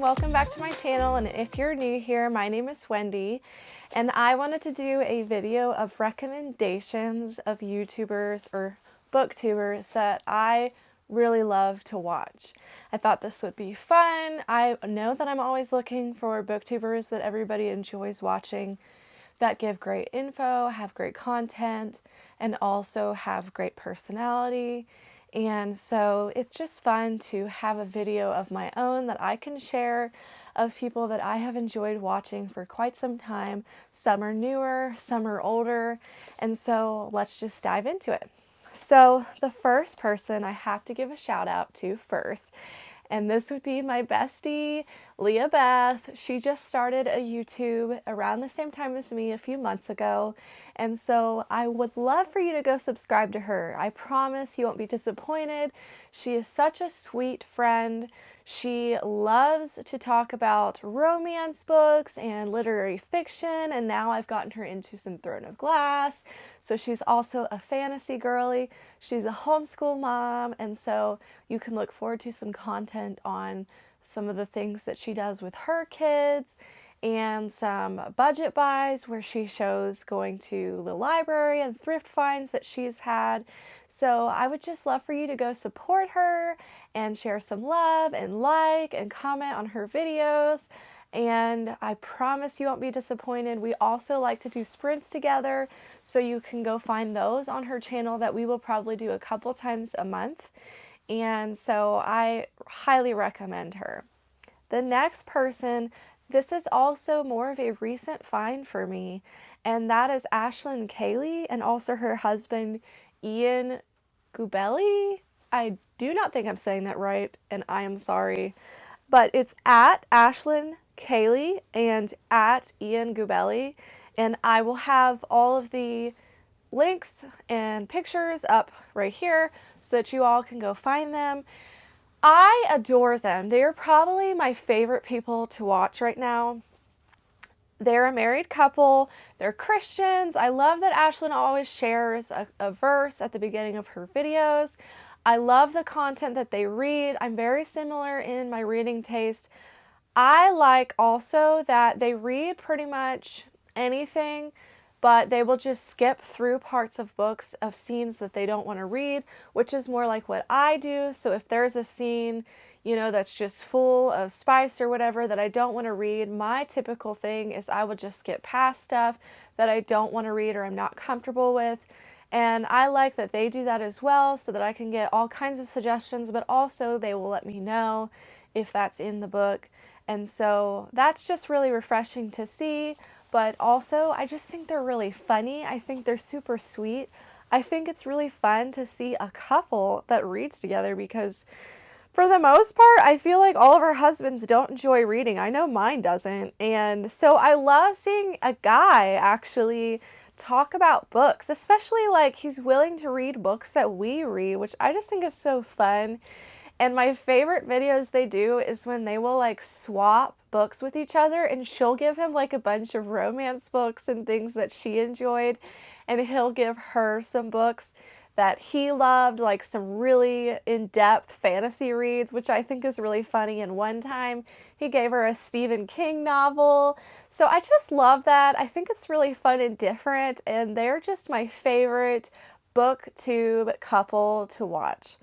welcome back to my channel. And if you're new here, my name is Wendy, and I wanted to do a video of recommendations of YouTubers or booktubers that I really love to watch. I thought this would be fun. I know that I'm always looking for booktubers that everybody enjoys watching, that give great info, have great content, and also have great personality. And so it's just fun to have a video of my own that I can share of people that I have enjoyed watching for quite some time. Some are newer, some are older, and so let's just dive into it. So the first person I have to give a shout out to first, and this would be my bestie, LeBeath. She just started a YouTube around the same time as me a few months ago, and so I would love for you to go subscribe to her. I promise you won't be disappointed. She is such a sweet friend. She loves to talk about romance books and literary fiction, and now I've gotten her into some Throne of Glass. So she's also a fantasy girly. She's a homeschool mom, and so you can look forward to some content on some of the things that she does with her kids, and some budget buys where she shows going to the library and thrift finds that she's had. So I would just love for you to go support her and share some love and like and comment on her videos. And I promise you won't be disappointed. We also like to do sprints together, so you can go find those on her channel that we will probably do a couple times a month. And so I highly recommend her. The next person, this is also more of a recent find for me, and that is Ashlyn Kayley and also her husband, Ian Gubelli. I do not think I'm saying that right, and I am sorry, but it's at Ashlyn Kayley and at Ian Gubelli, and I will have all of the links and pictures up right here so that you all can go find them. I adore them. They are probably my favorite people to watch right now. They're a married couple. They're Christians. I love that Ashlyn always shares a verse at the beginning of her videos. I love the content that they read. I'm very similar in my reading taste. I like also that they read pretty much anything, but they will just skip through parts of books of scenes that they don't want to read, which is more like what I do. So if there's a scene, you know, that's just full of spice or whatever that I don't want to read, my typical thing is I will just skip past stuff that I don't want to read or I'm not comfortable with. And I like that they do that as well, so that I can get all kinds of suggestions, but also they will let me know if that's in the book. And so that's just really refreshing to see. But also, I just think they're really funny. I think they're super sweet. I think it's really fun to see a couple that reads together, because for the most part, I feel like all of our husbands don't enjoy reading. I know mine doesn't. And so I love seeing a guy actually talk about books, especially like he's willing to read books that we read, which I just think is so fun. And my favorite videos they do is when they will like swap books with each other, and she'll give him like a bunch of romance books and things that she enjoyed, and he'll give her some books that he loved, like some really in-depth fantasy reads, which I think is really funny. And one time he gave her a Stephen King novel. So I just love that. I think it's really fun and different, and they're just my favorite booktube couple to watch.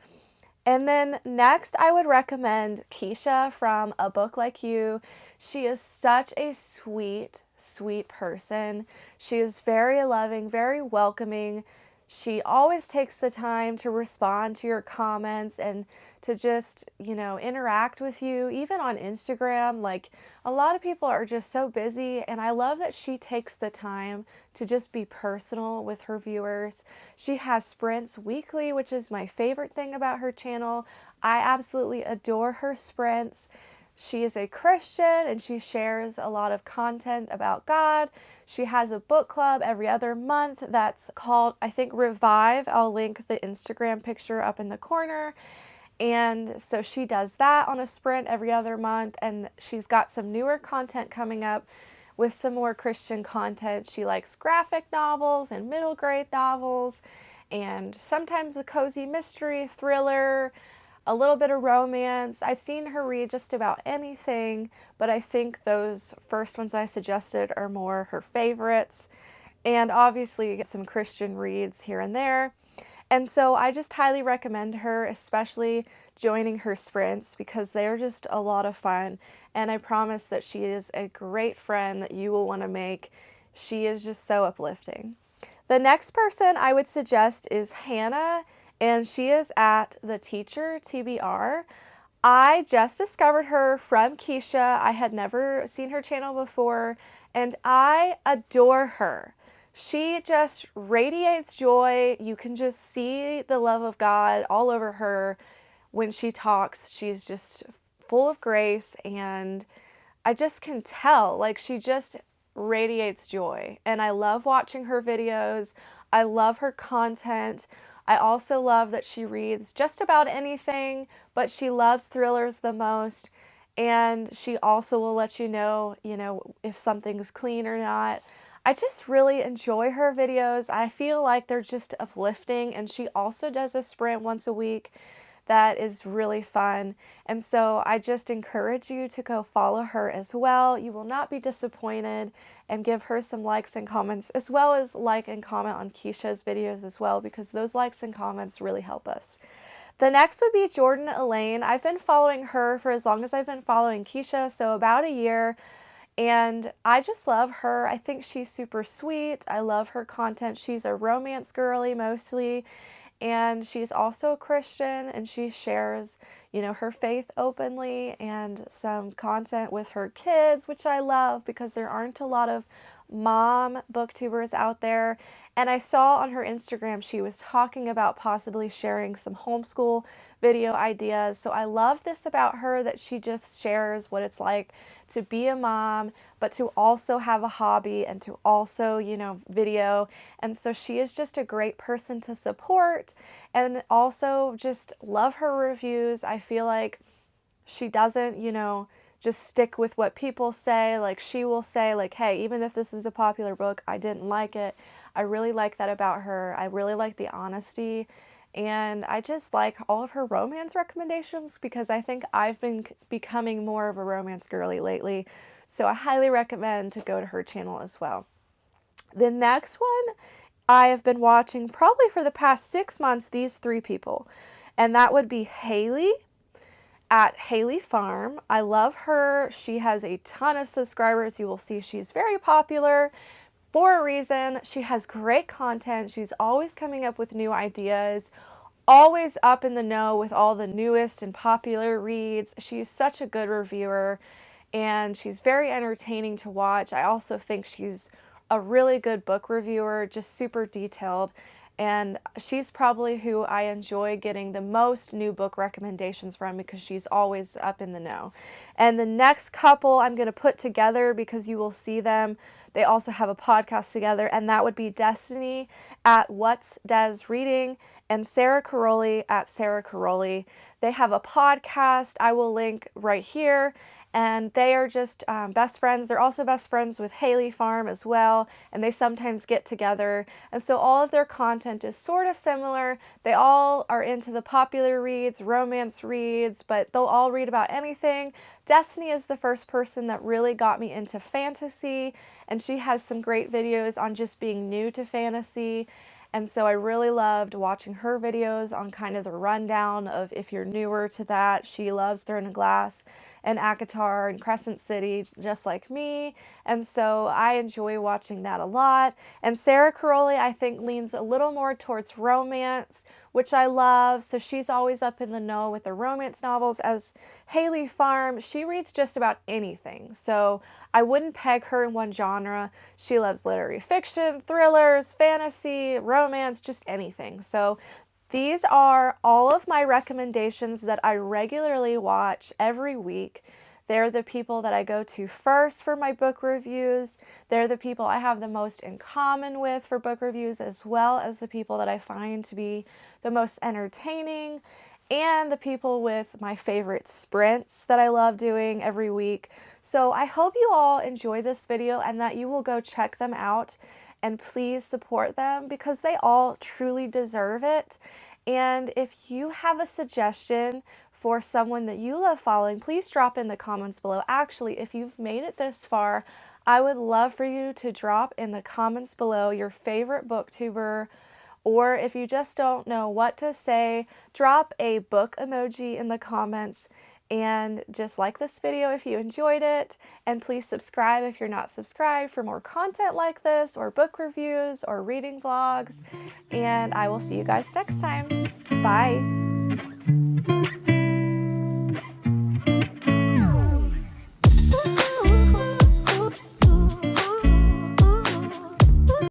And then next, I would recommend Keisha from A Book Like You. She is such a sweet, sweet person. She is very loving, very welcoming. She always takes the time to respond to your comments and to just, you know, interact with you, even on Instagram. Like, a lot of people are just so busy, and I love that she takes the time to just be personal with her viewers. She has sprints weekly, which is my favorite thing about her channel. I absolutely adore her sprints. She is a Christian, and she shares a lot of content about God. She has a book club every other month that's called, I think, Revive. I'll link the Instagram picture up in the corner. And so she does that on a sprint every other month, and she's got some newer content coming up with some more Christian content. She likes graphic novels and middle grade novels, and sometimes a cozy mystery thriller, a little bit of romance. I've seen her read just about anything, but I think those first ones I suggested are more her favorites. And obviously some Christian reads here and there. And so I just highly recommend her, especially joining her sprints, because they're just a lot of fun. And I promise that she is a great friend that you will want to make. She is just so uplifting. The next person I would suggest is Hannah, and she is at The Teacher, TBR. I just discovered her from Keisha. I had never seen her channel before, and I adore her. She just radiates joy. You can just see the love of God all over her when she talks. She's just full of grace, and I just can tell, like, she just radiates joy. And I love watching her videos. I love her content. I also love that she reads just about anything, but she loves thrillers the most. And she also will let you know, if something's clean or not. I just really enjoy her videos. I feel like they're just uplifting, and she also does a sprint once a week that is really fun. And so I just encourage you to go follow her as well. You will not be disappointed, and give her some likes and comments, as well as like and comment on Keisha's videos as well, because those likes and comments really help us. The next would be Jordan Elaine. I've been following her for as long as I've been following Keisha, so about a year. And I just love her. I think she's super sweet. I love her content. She's a romance girly mostly, and she's also a Christian, and she shares, her faith openly, and some content with her kids, which I love because there aren't a lot of mom booktubers out there. And I saw on her Instagram she was talking about possibly sharing some homeschool video ideas. So I love this about her, that she just shares what it's like to be a mom, but to also have a hobby and to also, video. And so she is just a great person to support, and also just love her reviews. I feel like she doesn't, just stick with what people say. Like, she will say, like, hey, even if this is a popular book, I didn't like it. I really like that about her. I really like the honesty. And I just like all of her romance recommendations, because I think I've been becoming more of a romance girly lately. So I highly recommend to go to her channel as well. The next one, I have been watching probably for the past 6 months, these 3 people. And that would be Haley at Haley Farm. I love her. She has a ton of subscribers. You will see she's very popular for a reason. She has great content. She's always coming up with new ideas, always up in the know with all the newest and popular reads. She's such a good reviewer, and she's very entertaining to watch. I also think she's a really good book reviewer, just super detailed. And she's probably who I enjoy getting the most new book recommendations from, because she's always up in the know. And the next couple I'm going to put together, because you will see them. They also have a podcast together, and that would be Destiny at What's Des Reading and Sarah Caroli at Sarah Caroli. They have a podcast. I will link right here. And they are just best friends. They're also best friends with Haley Farm as well, and they sometimes get together. And so all of their content is sort of similar. They all are into the popular reads, romance reads, but they'll all read about anything. Destiny is the first person that really got me into fantasy, and she has some great videos on just being new to fantasy. And so I really loved watching her videos on kind of the rundown of if you're newer to that. She loves Throne of Glass and ACOTAR and Crescent City, just like me. And so I enjoy watching that a lot. And Sarah Caroli, I think, leans a little more towards romance, which I love. So she's always up in the know with the romance novels. As Haley Farm, she reads just about anything. So I wouldn't peg her in one genre. She loves literary fiction, thrillers, fantasy, romance, just anything. So these are all of my recommendations that I regularly watch every week. They're the people that I go to first for my book reviews. They're the people I have the most in common with for book reviews, as well as the people that I find to be the most entertaining, and the people with my favorite sprints that I love doing every week. So I hope you all enjoy this video and that you will go check them out, and please support them, because they all truly deserve it. And if you have a suggestion for someone that you love following, please drop in the comments below. Actually, if you've made it this far, I would love for you to drop in the comments below your favorite booktuber, or if you just don't know what to say, drop a book emoji in the comments. And just like this video if you enjoyed it, and please subscribe if you're not subscribed for more content like this, or book reviews, or reading vlogs. And I will see you guys next time. Bye!